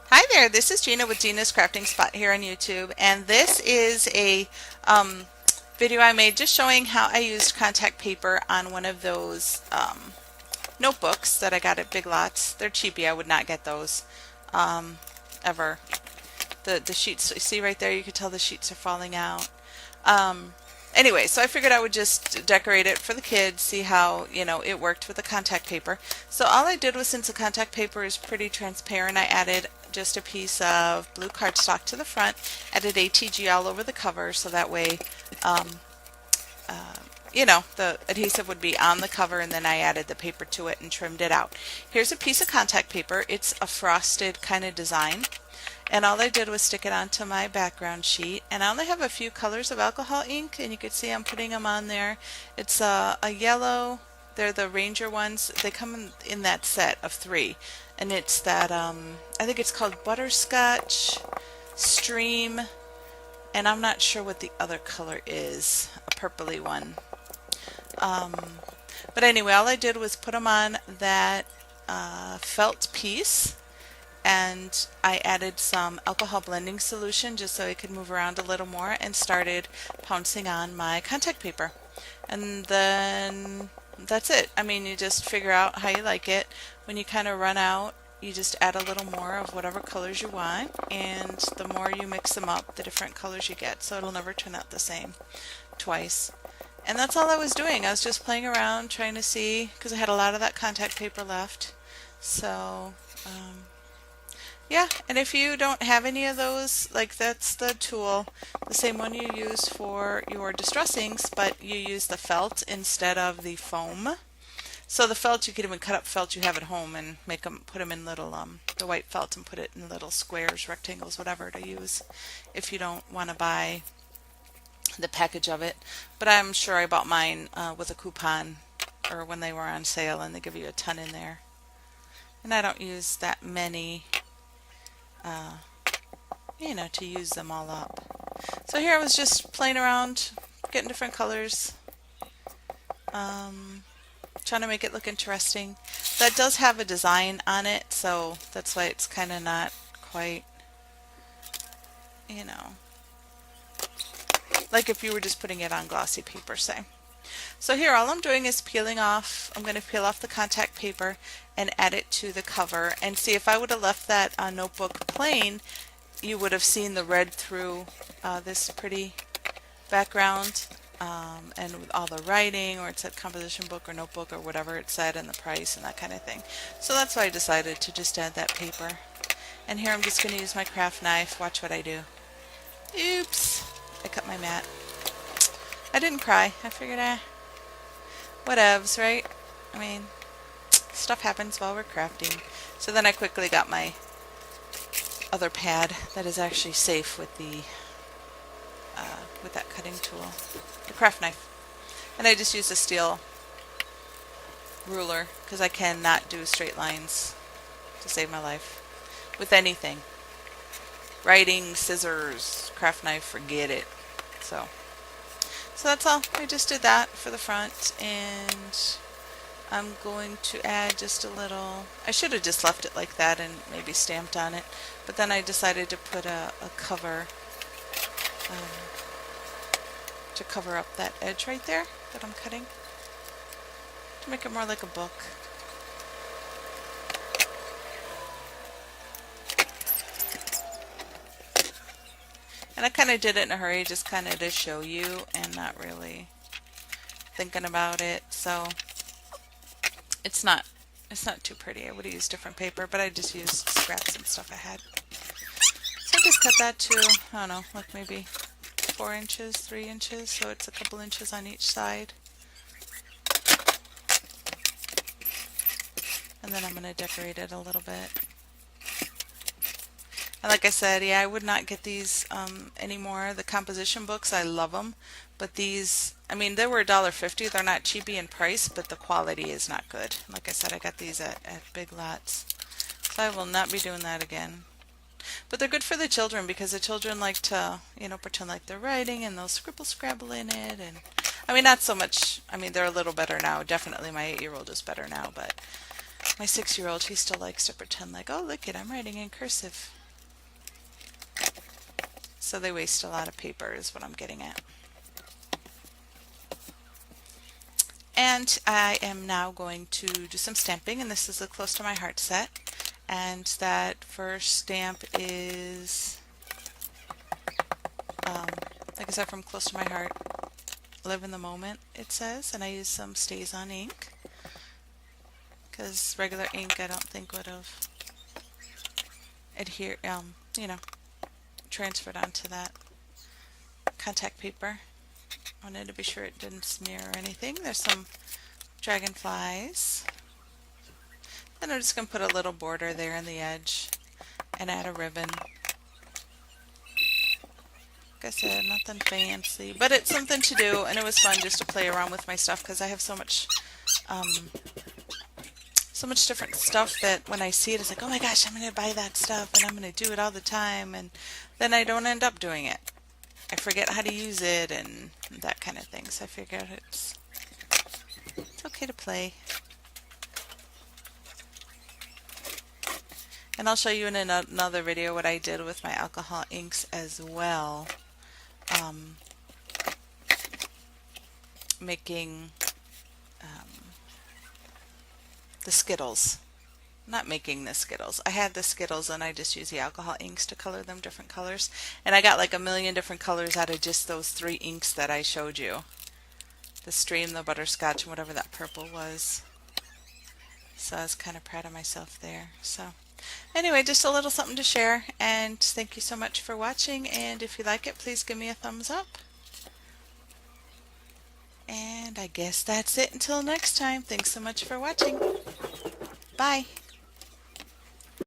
Hi there, this is Gina with Gina's Crafting Spot here on YouTube, and this is a video I made just showing how I used contact paper on one of those notebooks that I got at Big Lots. They're cheapy, I would not get those ever. The sheets, you see right there, you could tell the sheets are falling out. Um, anyway, so I figured I would just decorate it for the kids, see how, it worked with the contact paper. So all I did was, since the contact paper is pretty transparent, I added just a piece of blue cardstock to the front, added ATG all over the cover so that way, um, the adhesive would be on the cover, and then I added the paper to it and trimmed it out. Here's a piece of contact paper. It's a frosted kind of design. And all I did was stick it onto my background sheet, and I only have a few colors of alcohol ink, and you can see I'm putting them on there. It's a yellow, they're the Ranger ones. They come in that set of 3, and it's that I think it's called Butterscotch, Stream, and I'm not sure what the other color is, a purpley one. Um, but anyway, all I did was put them on that felt piece, and I added some alcohol blending solution just so it could move around a little more, and started pouncing on my contact paper. And then that's it. I mean, you just figure out how you like it. When you kind of run out, you just add a little more of whatever colors you want, and the more you mix them up, the different colors you get, so it'll never turn out the same twice. And that's all I was doing. I was just playing around trying to see, because I had a lot of that contact paper left. So yeah, and if you don't have any of those, like, that's the tool, the same one you use for your distressings, but you use the felt instead of the foam. So the felt, you could even cut up felt you have at home and make them, put them in little, the white felt, and put it in little squares, rectangles, whatever to use if you don't want to buy the package of it. But I'm sure I bought mine with a coupon, or when they were on sale, and they give you a ton in there. And I don't use that many uh, to use them all up. So here I was just playing around, getting different colors, trying to make it look interesting. That does have a design on it, so that's why it's kind of not quite, like if you were just putting it on glossy paper, say. So here, all I'm doing is peeling off, I'm going to peel off the contact paper and add it to the cover. And see, if I would have left that notebook plain, you would have seen the red through this pretty background, and with all the writing, or it said composition book or notebook or whatever it said, and the price and that kind of thing. So that's why I decided to just add that paper. And here I'm just going to use my craft knife. Watch what I do. Oops! I cut my mat. I didn't cry. I figured, whatevs, right? I mean, stuff happens while we're crafting. So then I quickly got my other pad that is actually safe with the with that cutting tool, the craft knife, and I just used a steel ruler because I cannot do straight lines to save my life with anything. Writing, scissors, craft knife, forget it. So that's all. I just did that for the front, and I'm going to add just a little. I should have just left it like that and maybe stamped on it, but then I decided to put a cover to cover up that edge right there that I'm cutting, to make it more like a book. And I kind of did it in a hurry, just kind of to show you and not really thinking about it. So it's not too pretty. I would have used different paper, but I just used scraps and stuff I had. So I just cut that to, I don't know, like maybe 4 inches, 3 inches, so it's a couple inches on each side. And then I'm going to decorate it a little bit. And like I said, yeah, I would not get these anymore. The composition books, I love them, but these, I mean, they were $1.50. They're not cheapy in price, but the quality is not good. Like I said, I got these at Big Lots, so I will not be doing that again. But they're good for the children, because the children like to, pretend like they're writing, and they'll scribble scrabble in it. And I mean, not so much. I mean, they're a little better now. Definitely my 8-year-old is better now, but my 6-year-old, he still likes to pretend like, oh, look it, I'm writing in cursive. So they waste a lot of paper is what I'm getting at. And I am now going to do some stamping, and this is a Close to My Heart set. And that first stamp is, like I said, from Close to My Heart, Live in the Moment, it says. And I use some StazOn ink, because regular ink I don't think would have transferred onto that contact paper. I wanted to be sure it didn't smear or anything. There's some dragonflies. Then I'm just going to put a little border there in the edge and add a ribbon. Like I said, nothing fancy, but it's something to do, and it was fun just to play around with my stuff because I have so much different stuff that when I see it, it's like, oh my gosh, I'm going to buy that stuff and I'm going to do it all the time, and then I don't end up doing it. I forget how to use it and that kind of thing, so I figured it's okay to play. And I'll show you in another video what I did with my alcohol inks as well. Making the Skittles. Not making the Skittles. I had the Skittles and I just used the alcohol inks to color them different colors. And I got like a million different colors out of just those 3 inks that I showed you. The Stream, the Butterscotch, and whatever that purple was. So I was kind of proud of myself there. So anyway, just a little something to share, and thank you so much for watching, and if you like it, please give me a thumbs up. And I guess that's it until next time. Thanks so much for watching. Bye.